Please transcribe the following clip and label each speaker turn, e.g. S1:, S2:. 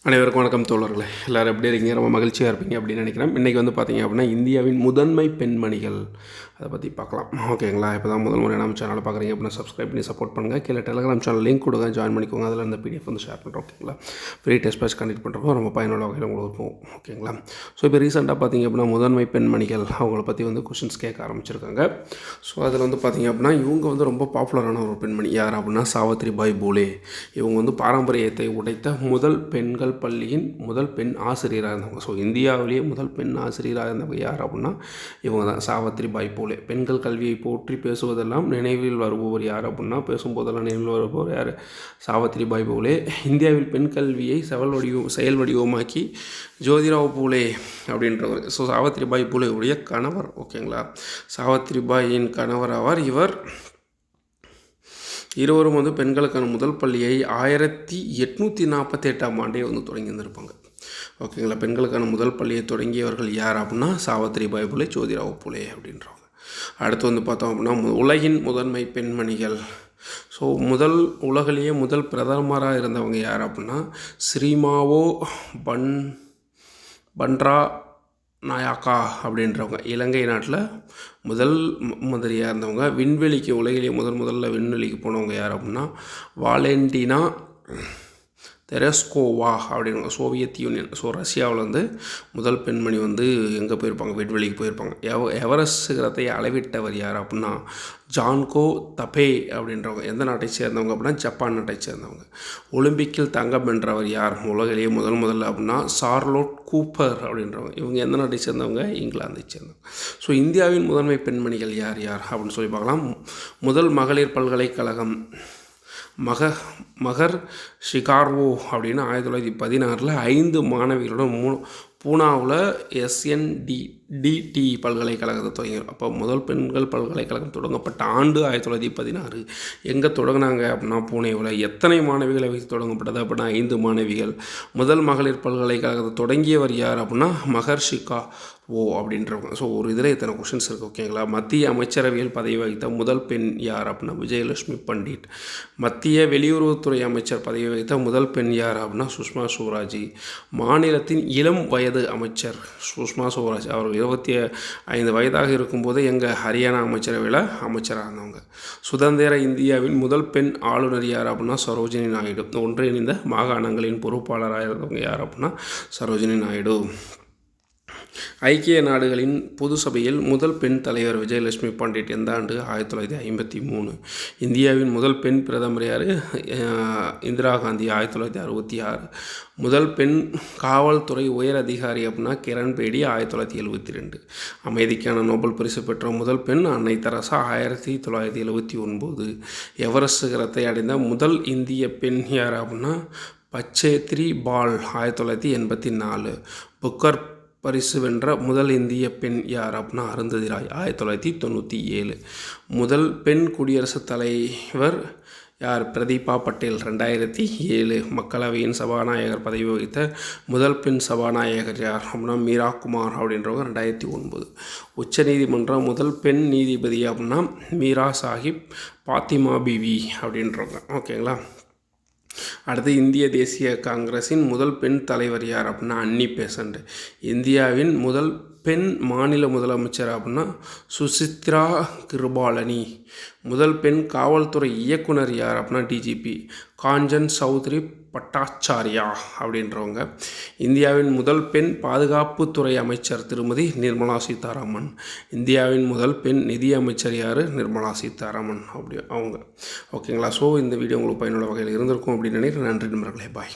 S1: அனைவருக்கும் வணக்கம் தோழர்களே. எல்லோரும் எப்படி இருக்கீங்க? ரொம்ப மகிழ்ச்சியாக இருப்பீங்க அப்படின்னு நினைக்கிறேன். இன்றைக்கி வந்து பார்த்திங்க அப்படின்னா இந்தியாவின் முதன்மை பெண்மணிகள் அதை பற்றி பார்க்கலாம். ஓகேங்களா? இப்போ தான் முதல் முறை நம்ம சேனலை பார்க்குறீங்க அப்படின்னா சப்ஸ்கிரைப் பண்ணி சப்போர்ட் பண்ணுங்கள். கீழே டெலிகிராம் சேனல் லிங்க் கொடுங்க, ஜாயின் பண்ணிக்கோங்க. அதில் இந்த பிடிஎஃப் வந்து ஷேர் பண்ணுறோம். ஓகேங்களா? ஃப்ரீ டெஸ்ட் பேட்ச் கண்டக்ட் பண்ணுறோம். ரொம்ப பயனுள்ள வகையில் உங்களுக்கு இருக்கும். ஓகேங்களா? ஸோ இப்போ ரீசெண்டாக பார்த்திங்க அப்படின்னா முதன்மை பெண்மணிகள் அவங்கள பற்றி வந்து கொஷின்ஸ் கேட்க ஆரம்பிச்சிருக்காங்க. ஸோ அதில் வந்து பார்த்திங்க அப்படின்னா இவங்க வந்து ரொம்ப பாப்புலரான ஒரு பெண்மணி. யார் அப்படின்னா சாவித்ரிபாய் பூலே. இவங்க வந்து பாரம்பரியத்தை உடைத்த முதல் பெண்கள் பள்ளியின் முதல் பெண் ஆசிரியராக இருந்தவங்க. ஸோ இந்தியாவிலேயே முதல் பெண் ஆசிரியராக இருந்தவங்க யார் அப்படின்னா இவங்க தான், சாவித்ரிபாய் பூலே. பெண்கள் கல்வியை போற்றி பேசுவதெல்லாம் நினைவில் வருபவர் யார் அப்படின்னா, பேசும்போதெல்லாம் நினைவில் வருபவர் யார்? சாவித்ரிபாய் பூலே. இந்தியாவில் பெண் கல்வியை செயல் வடிவமாக்கி ஜோதிராவ் பூலே அப்படின்றவர். ஸோ சாவித்ரிபாய் பூலே உடைய கணவர். ஓகேங்களா? சாவித்ரிபாயின் கணவர் ஆவார் இவர். இருவரும் வந்து பெண்களுக்கான முதல் பள்ளியை 1848ஆம் ஆண்டே வந்து தொடங்கி வந்திருப்பாங்க. ஓகேங்களா? பெண்களுக்கான முதல் பள்ளியை தொடங்கியவர்கள் யார் அப்படின்னா சாவித்ரிபாய் பூலே, ஜோதிராவ் பூலே அப்படின்றவங்க. அடுத்து வந்து பார்த்தோம் அப்படின்னா உலகின் முதன்மை பெண்மணிகள். ஸோ உலகிலேயே முதல் பிரதமராக இருந்தவங்க யார் அப்படின்னா ஸ்ரீமாவோ பண்ட்ரா நாயாக்கா அப்படின்றவங்க. இலங்கை நாட்டில் முதல் மந்திரியாக இருந்தவங்க. உலகிலேயே முதல்ல விண்வெளிக்கு போனவங்க யார் அப்படின்னா வாலென்டினா தெரஸ்கோவா அப்படின்வாங்க. Soviet union. ஸோ ரஷ்யாவில் வந்து முதல் பெண்மணி வந்து எங்கே போயிருப்பாங்க? விண்வெளிக்கு போயிருப்பாங்க. எவரெஸ்ட் சிகரத்தை அளவிட்டவர் யார் அப்படின்னா ஜான்கோ தபே அப்படின்றவங்க. எந்த நாட்டை சேர்ந்தவங்க அப்படின்னா ஜப்பான் நாட்டை சேர்ந்தவங்க. ஒலிம்பிக்கில் தங்கம் வென்றவர் யார் உலகிலேயே முதல்ல அப்படின்னா சார்லோட் கூப்பர் அப்படின்றவங்க. இவங்க எந்த நாட்டை சேர்ந்தவங்க? இங்கிலாந்தை சேர்ந்தவங்க. ஸோ இந்தியாவின் முதன்மை பெண்மணிகள் யார் அப்படின்னு சொல்லி பார்க்கலாம். முதல் மகளிர் பல்கலைக்கழகம் மகர் ஷிகார்வோ அப்படின்னு 1916 5 மாணவிகளுடன் பூனாவில் SNDT பல்கலைக்கழகத்தை தொடங்கினார். அப்போ முதல் பெண்கள் பல்கலைக்கழகம் தொடங்கப்பட்ட ஆண்டு 1916. எங்கே தொடங்கினாங்க அப்படின்னா பூனேவில். எத்தனை மாணவிகளை வைத்து தொடங்கப்பட்டது அப்படின்னா 5 மாணவிகள். முதல் மகளிர் பல்கலைக்கழகத்தை தொடங்கியவர் யார் அப்படின்னா மகர்ஷிகா அப்படின்றவங்க. ஸோ ஒரு இதில் இத்தனை கொஷின்ஸ் இருக்குது. ஓகேங்களா? மத்திய அமைச்சரவையில் பதவி வகித்த முதல் பெண் யார் அப்படின்னா விஜயலட்சுமி பண்டிட். மத்திய வெளியுறவுத்துறை அமைச்சர் பதவி வகித்த முதல் பெண் யார் அப்படின்னா சுஷ்மா ஸ்வராஜ். மாநிலத்தின் இளம் வயது அமைச்சர் சுஷ்மா ஸ்வராஜ். அவர்கள் 25 வயதாக இருக்கும்போது எங்கள் ஹரியானா அமைச்சரவையில் அமைச்சராக இருந்தவங்க. சுதந்திர இந்தியாவின் முதல் பெண் ஆளுநர் யார் அப்படின்னா சரோஜினி நாயுடு. ஒன்றிணைந்த மாகாணங்களின் பொறுப்பாளராக இருந்தவங்க யார் அப்படின்னா சரோஜினி நாயுடு. ஐக்கிய நாடுகளின் பொது சபையில் முதல் பெண் தலைவர் விஜயலட்சுமி பண்டிட் எந்த ஆண்டு? 1953. இந்தியாவின் முதல் பெண் பிரதமர் யார்? இந்திரா காந்தி. 1966. முதல் பெண் காவல்துறை உயர் அதிகாரி அப்படின்னா கிரண் பேடி. 1972. அமைதிக்கான நோபல் பரிசு பெற்ற முதல் பெண் அன்னை தெரசா. 1979. எவரெஸ்ட் சிகரத்தை அடைந்த முதல் இந்திய பெண் யார் அப்படின்னா பச்சேத்ரி பால். 1984. புக்கர் பரிசு வென்ற முதல் இந்திய பெண் யார் அப்படின்னா அருந்ததி ராய். 1997. முதல் பெண் குடியரசுத் தலைவர் யார்? பிரதீபா பட்டேல். 2007. மக்களவையின் சபாநாயகர் பதவி வகித்த முதல் பெண் சபாநாயகர் யார் அப்படின்னா மீரா குமார் அப்படின்றவங்க. 2009. உச்சநீதிமன்றம் முதல் பெண் நீதிபதி அப்படின்னா மீரா சாஹிப் பாத்திமா பிவி அப்படின்றவங்க. ஓகேங்களா? அடுத்து இந்திய தேசிய காங்கிரஸின் முதல் பெண் தலைவர் யார் அப்படின்னா அன்னி பெசன்ட். இந்தியாவின் முதல் பெண் மாநில முதலமைச்சர் அப்படின்னா சுசித்ரா கிருபாலனி. முதல் பெண் காவல்துறை இயக்குனர் யார் அப்படின்னா டிஜிபி காஞ்சன் சௌத்ரி பட்டாச்சாரியா அப்படின்றவங்க. இந்தியாவின் முதல் பெண் பாதுகாப்புத்துறை அமைச்சர் திருமதி நிர்மலா சீதாராமன். இந்தியாவின் முதல் பெண் நிதி அமைச்சர் யார்? நிர்மலா சீதாராமன் அவங்க. ஓகேங்களா? ஸோ இந்த வீடியோ உங்களுக்கு பயனுள்ள வகையில் இருந்திருக்கும் அப்படின்னு நினைக்கிறேன். நன்றி நண்பர்களே. பாய்.